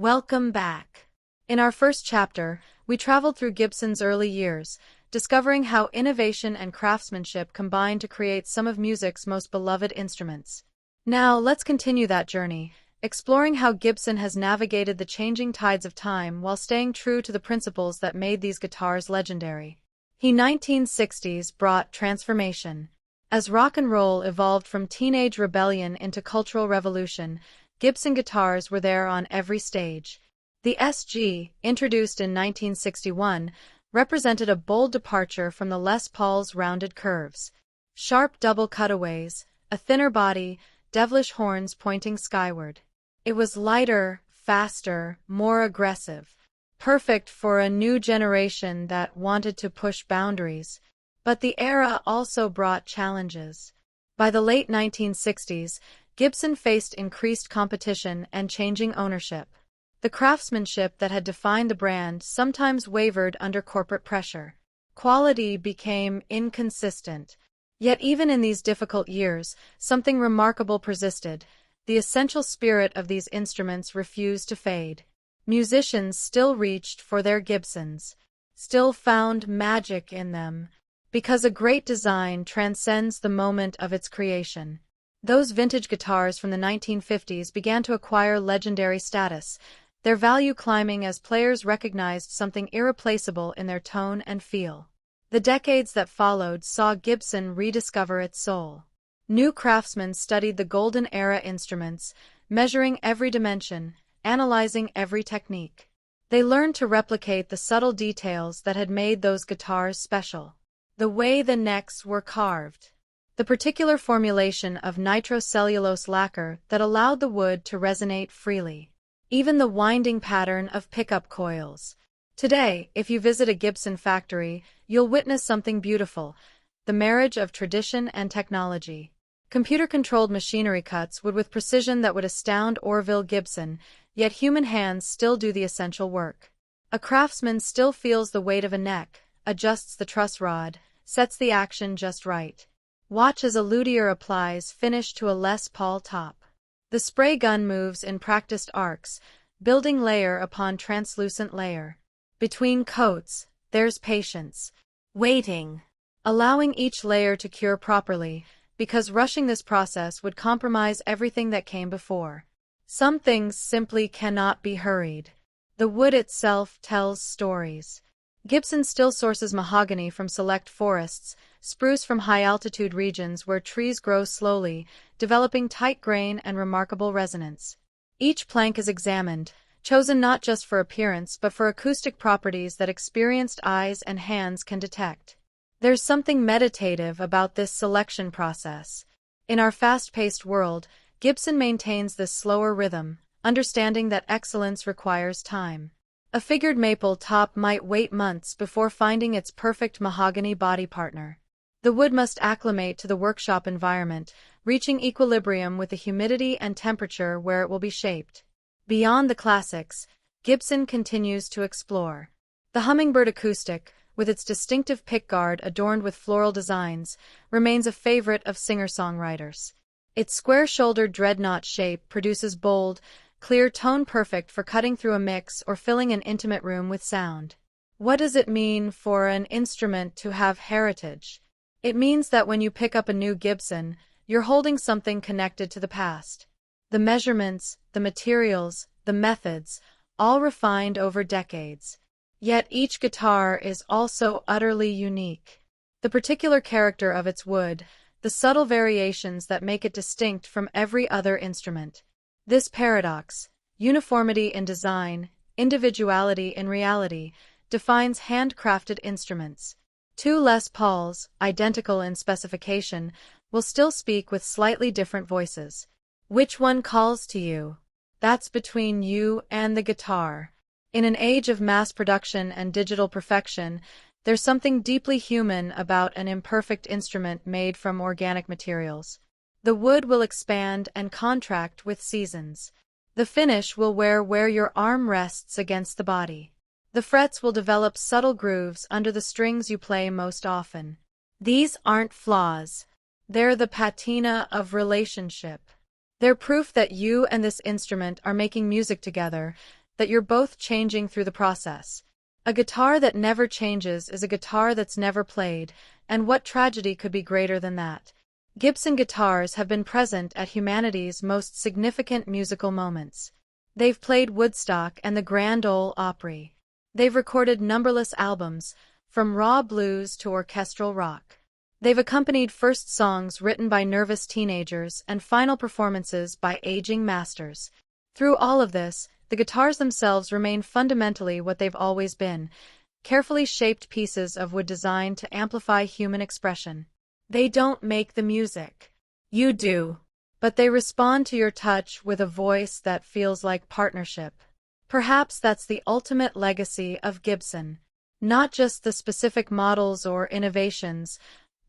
Welcome back. In our first chapter, we traveled through Gibson's early years, discovering how innovation and craftsmanship combined to create some of music's most beloved instruments. Now, let's continue that journey, exploring how Gibson has navigated the changing tides of time while staying true to the principles that made these guitars legendary. The 1960s brought transformation. As rock and roll evolved from teenage rebellion into cultural revolution, Gibson guitars were there on every stage. The SG, introduced in 1961, represented a bold departure from the Les Paul's rounded curves. Sharp double cutaways, a thinner body, devilish horns pointing skyward. It was lighter, faster, more aggressive, perfect for a new generation that wanted to push boundaries. But the era also brought challenges. By the late 1960s, Gibson faced increased competition and changing ownership. The craftsmanship that had defined the brand sometimes wavered under corporate pressure. Quality became inconsistent. Yet even in these difficult years, something remarkable persisted. The essential spirit of these instruments refused to fade. Musicians still reached for their Gibsons, still found magic in them, because a great design transcends the moment of its creation. Those vintage guitars from the 1950s began to acquire legendary status, their value climbing as players recognized something irreplaceable in their tone and feel. The decades that followed saw Gibson rediscover its soul. New craftsmen studied the golden era instruments, measuring every dimension, analyzing every technique. They learned to replicate the subtle details that had made those guitars special. The way the necks were carved. The particular formulation of nitrocellulose lacquer that allowed the wood to resonate freely. Even the winding pattern of pickup coils. Today, if you visit a Gibson factory, you'll witness something beautiful, the marriage of tradition and technology. Computer-controlled machinery cuts wood with precision that would astound Orville Gibson, yet human hands still do the essential work. A craftsman still feels the weight of a neck, adjusts the truss rod, sets the action just right. Watch as a luthier applies finish to a Les Paul top. The spray gun moves in practiced arcs, building layer upon translucent layer. Between coats, there's patience. Waiting. Allowing each layer to cure properly, because rushing this process would compromise everything that came before. Some things simply cannot be hurried. The wood itself tells stories. Gibson still sources mahogany from select forests, spruce from high-altitude regions where trees grow slowly, developing tight grain and remarkable resonance. Each plank is examined, chosen not just for appearance but for acoustic properties that experienced eyes and hands can detect. There's something meditative about this selection process. In our fast-paced world, Gibson maintains this slower rhythm, understanding that excellence requires time. A figured maple top might wait months before finding its perfect mahogany body partner. The wood must acclimate to the workshop environment, reaching equilibrium with the humidity and temperature where it will be shaped. Beyond the classics, Gibson continues to explore. The hummingbird acoustic, with its distinctive pickguard adorned with floral designs, remains a favorite of singer-songwriters. Its square-shouldered dreadnought shape produces bold, clear tone perfect for cutting through a mix or filling an intimate room with sound. What does it mean for an instrument to have heritage? It means that when you pick up a new Gibson, you're holding something connected to the past. The measurements, the materials, the methods, all refined over decades. Yet each guitar is also utterly unique. The particular character of its wood, the subtle variations that make it distinct from every other instrument. This paradox, uniformity in design, individuality in reality, defines handcrafted instruments. Two Les Pauls, identical in specification, will still speak with slightly different voices. Which one calls to you? That's between you and the guitar. In an age of mass production and digital perfection, there's something deeply human about an imperfect instrument made from organic materials. The wood will expand and contract with seasons. The finish will wear where your arm rests against the body. The frets will develop subtle grooves under the strings you play most often. These aren't flaws. They're the patina of relationship. They're proof that you and this instrument are making music together, that you're both changing through the process. A guitar that never changes is a guitar that's never played, and what tragedy could be greater than that? Gibson guitars have been present at humanity's most significant musical moments. They've played Woodstock and the Grand Ole Opry. They've recorded numberless albums, from raw blues to orchestral rock. They've accompanied first songs written by nervous teenagers and final performances by aging masters. Through all of this, the guitars themselves remain fundamentally what they've always been, carefully shaped pieces of wood designed to amplify human expression. They don't make the music. You do. But they respond to your touch with a voice that feels like partnership. Perhaps that's the ultimate legacy of Gibson. Not just the specific models or innovations,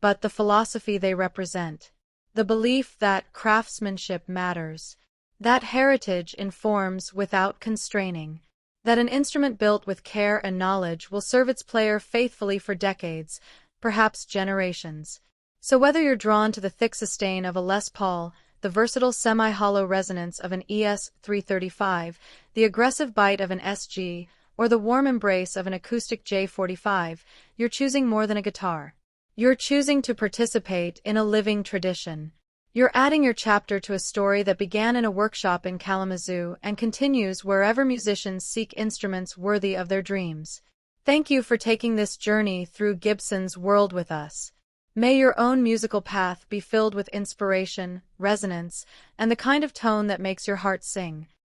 but the philosophy they represent. The belief that craftsmanship matters. That heritage informs without constraining. That an instrument built with care and knowledge will serve its player faithfully for decades, perhaps generations. So whether you're drawn to the thick sustain of a Les Paul, the versatile semi-hollow resonance of an ES-335, the aggressive bite of an SG, or the warm embrace of an acoustic J45, you're choosing more than a guitar. You're choosing to participate in a living tradition. You're adding your chapter to a story that began in a workshop in Kalamazoo and continues wherever musicians seek instruments worthy of their dreams. Thank you for taking this journey through Gibson's world with us. May your own musical path be filled with inspiration, resonance, and the kind of tone that makes your heart sing.